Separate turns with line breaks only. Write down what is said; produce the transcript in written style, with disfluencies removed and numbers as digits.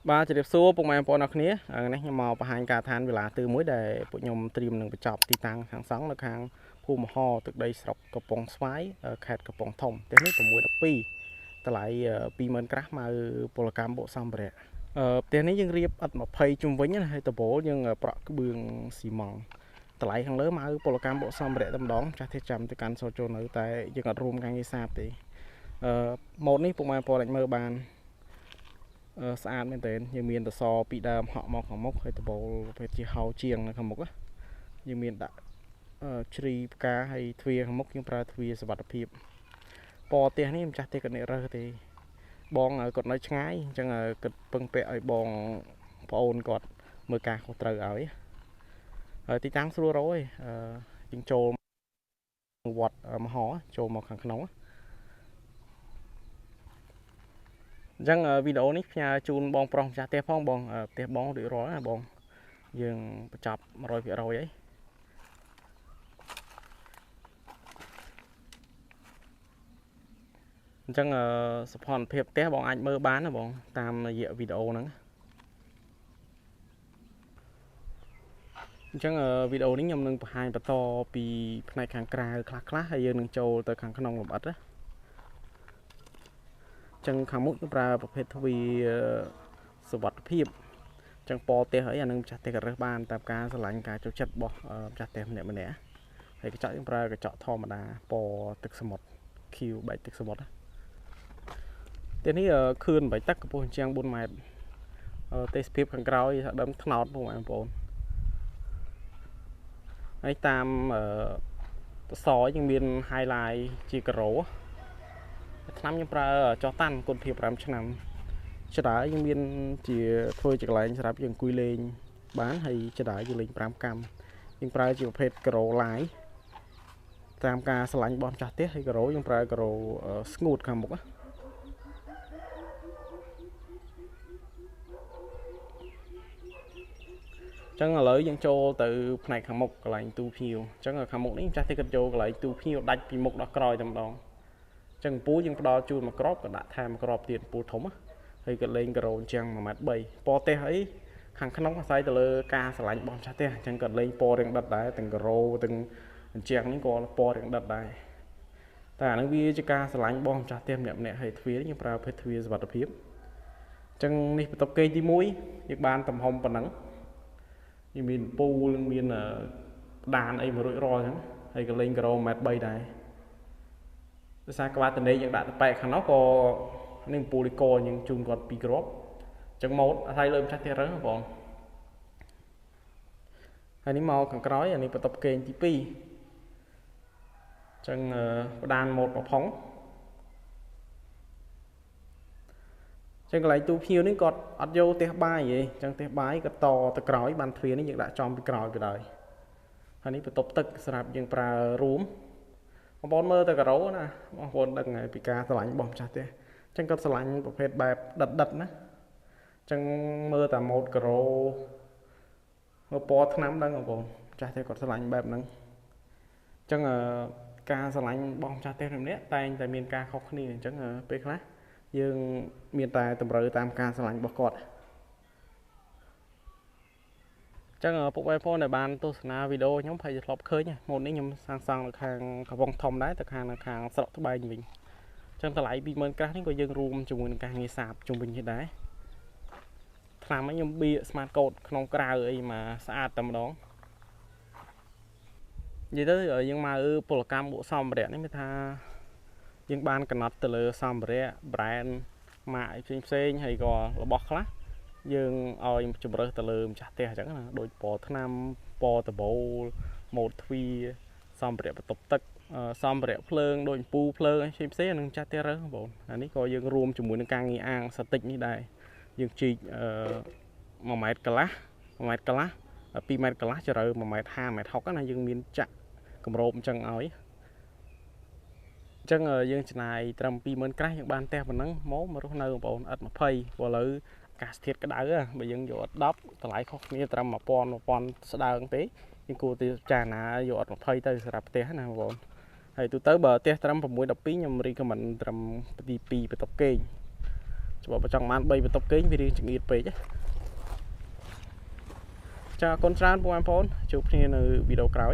Ba chỉ đẹp số bông mai bọn nó khné này nhưng mà hai cả than về là từ mỗi đề bộ nhom tìm đừng bị chọc thì tăng hàng sáng là hàng phù mồ ho từ đây sọc cặp bông xoáy khẹt cặp bông thông thế này của mỗi đập pi ta lại pi mơn crack mà bộ cam bộ xong rồi thế này nhưng riệp ắt mà phay chung với nhá hay tập bố nhưng bọ cái đường xì mỏng ta lại hàng lớn mà bộ cam bộ xong rồi tâm đón cho thế chậm từ căn số trôn ở tại nhưng ở room càng như sạp thì một này bông mai bọn lạnh mơ bànสะอาดមែนទេយើងមានតសពីដើមហក់មកខាងមុខហើយដបូលប្រភេទជាហៅជាងនៅខាងមុខយើងមានដាក់ជ្រីផ្កាហើយទ្វារខាងមុខយើងប្រើទ្វារសុវត្ថិភាពពណ៌ផ្ទះនេះម្ចាស់ផ្ទះគាត់នេះរើសទេបងគាត់នៅឆ្ងាយអញ្ចឹងគាត់ពឹងពាក់ឲ្យបងប្អូនគាត់មើលការខុសត្រូវឲ្យហើយទីតាំងស្រួលរយយើងចូលវត្តមហោចូលមកខាងក្នុងចឹងវីដេអូនេះផ្ញើជូនបងប្រុសម្ចាស់ផ្ទះផងបងផ្ទះបងរួចរាល់ណាបងយើងបញ្ចប់ 100% ហើយអញ្ចឹងសភនភាពផ្ទះបងអាចមើលបានណាបងតាមរយៈវីដេអូហ្នឹងអញ្ចឹងវីដេអូនេះខ្ញុំនឹងបង្ហាញបន្តពីផ្នែកខាងក្រៅខ្លះៗហើយយើងនឹងចូលទៅខាងក្នុងលម្អិតណាចឹងខាងមុខប្រើប្រភេទទ្វាសុវត្ថិភាពចឹងពណ៌ផ្ទះអីអានឹងម្ចាស់ផ្ទះក៏រើសបានតាមការស្រឡាញ់ការចូលចិត្តរបស់ម្ចាស់ផ្ទះម្នាក់ៗហើយកញ្ចក់យើងប្រើកញ្ចក់ធម្មតាពណ៌ទឹកសមុទ្រ Q បែកទឹកសមុទ្រផ្ទះនេះខឿនបែកទឹកកម្ពស់ជាង 4 ម៉ែត្រទេសភាពខាងក្រោយដើមថ្នោតបងប្អូនហើយតាមសសរយើងមាន highlight ជាការ៉ូឆ្នាំខ្ញុំប្រើចោះតាន់គុណភាព 5 ឆ្នាំចដើយើងមានជាធ្វើជាកន្លែងសម្រាប់យើងអង្គុយលេងបានហើយចដើយើងលេង 5 កម្មយើងប្រើជាប្រភេទការ៉ូឡាយតាមការឆ្លាញ់របស់ម្ចាស់ផ្ទះហើយការ៉ូយើងប្រើការ៉ូស្ងួតខាងមុខចឹងឥឡូវយើងចូលទៅផ្នែកខាងមុខកន្លែងទូភ្ញៀវចឹងខាងមុខនេះម្ចាស់ផ្ទះគាត់យកកន្លែងទូភ្ញៀវដាច់ពីមុខដល់ក្រោយតែម្ដងចឹងពូយើងផ្ដល់ជូនមួយក្របក៏ដាក់ថែមមួយក្របទៀតពូធំហើយក៏លេងការ៉ូជាង 1.3 ម៉ែត្រពណ៌ផ្ទះអីខាងក្នុងអាស្រ័យទៅលើការឆ្លាញ់របស់ម្ចាស់ផ្ទះអញ្ចឹងក៏លេងពណ៌រៀងដិតដែរទាំងការ៉ូទាំងអញ្ចឹងនេះក៏ពណ៌រៀងដិតដែរតែអានឹងវាជាការឆ្លាញ់របស់ម្ចាស់ផ្ទះម្នាក់ៗហើយទ្វារយើងប្រើប្រភេទទ្វារសុវត្ថិភាពអញ្ចឹងនេះបន្ទប់គេងទី1យើងបានទំហំប៉ុណ្ណឹងយើងមានពូលមានដានអីមួយរួចរាល់អញ្ចឹងហើយក៏លេងការ៉ូ 1.3 ម៉ែត្រដែរដោយសារក្បាលតនេយើងដាក់តប៉ែខាងនោះក៏នឹងពូលីកោយើងជូនគាត់2គ្រាប់អញ្ចឹងម៉ូតអាស្រ័យលើម្ចាស់ផ្ទះរើសបងហើយនេះមកខាងក្រោយអានេះបន្ទប់គេងទី2អញ្ចឹងផ្ដានម៉ូតមកផងអញ្ចឹងកន្លែងទូភ្ញៀវនេះគាត់អត់យកផ្ទះបាយទេអញ្ចឹងផ្ទះបាយគាត់តទៅក្រោយបានទ្វារនេះយើងដាក់ចំពីក្រោយទៅដែរហើយនេះបន្ទប់ទឹកសម្រាប់យើងប្រើរួមបងប្អូនមើលទៅការ៉ូណាបងប្អូនដឹងហើយពីការឆ្លាញ់របស់ម្ចាស់ផ្ទះអញ្ចឹងគាត់ឆ្លាញ់ប្រភេទបែបដិតណាអញ្ចឹងមើលតែម៉ូតការ៉ូមើលពណ៌ថ្នាំដឹងបងប្អូនម្ចាស់ផ្ទះគាត់ឆ្លាញ់បែបហ្នឹងអញ្ចឹងការឆ្លាញ់របស់ម្ចាស់ផ្ទះម្នាក់តែងតែមានការខុសគ្នាអញ្ចឹងពេលខ្លះយើងមានតែតម្រូវតាមការឆ្លាញ់របស់គាត់អញ្ចឹងពុកបងប្អូនដែលបានទស្សនាវីដេអូខ្ញុំប្រហែលជាធ្លាប់ឃើញម៉ូតនេះខ្ញុំសាងសង់នៅខាងកំពង់ធំដែរទៅខាងស្រុកត្បែងវិញអញ្ចឹងតម្លៃ 20,000 ក្រាស់នេះក៏យើងរួមជាមួយនឹងការងារសាបជុំវិញនេះដែរថ្នាំខ្ញុំបៀក smart code ក្នុងក្រៅអីមកស្អាតតែម្ដងនិយាយទៅយើងមកពលកម្មពួកសម្ភារៈនេះមានថាយើងបានកំណត់ទៅលើសម្ភារៈ brand ម៉ាកផ្សេងហើយក៏របស់ខ្លះយើងឲ្យជំរើសទៅលើម្ចាស់ផ្ទះអញ្ចឹងណាដូចពណ៌ថ្នាំពណ៌ដបូលម៉ូតទ្វារសម្ភារៈបន្ទប់ទឹកសម្ភារៈភ្លើងដូចពូភ្លើងអីផ្សេងៗនឹងម្ចាស់ផ្ទះរើសបងអានេះក៏យើងរួមជាមួយនឹងការងារអាងស្ទិចនេះដែរយើងជីក1 ម៉ែត្រកន្លះ 1 ម៉ែត្រកន្លះ 2 ម៉ែត្រកន្លះជ្រៅ 1 ម៉ែត្រ 50 ម៉ែត្រ 60ណាយើងមានចាក់កម្របអញ្ចឹងឲ្យអញ្ចឹងយើងចំណាយត្រឹម 20,000 ក្រាស់យើងបានផ្ទះប៉ុណ្ណឹងមករស់នៅបងប្អូនឥត 20 ព្រោះឥឡូវអាកាសធាតុក្តៅបើយើងយក10តម្លៃខុសគ្នាត្រឹម 1,000 ស្ដើងទេយើងគួរទៅពិចារណាយកអត់ 20 ទៅសម្រាប់ផ្ទះណាបងប្អូនហើយទូទៅបើផ្ទះត្រឹម 6 12ខ្ញុំ recommend ត្រឹមទី 2 បន្ទប់គេង Cho bà chồng màn bay và tập kính vì đi chừng ít bế chứ. Chào con trán của em phone chụp như video cáo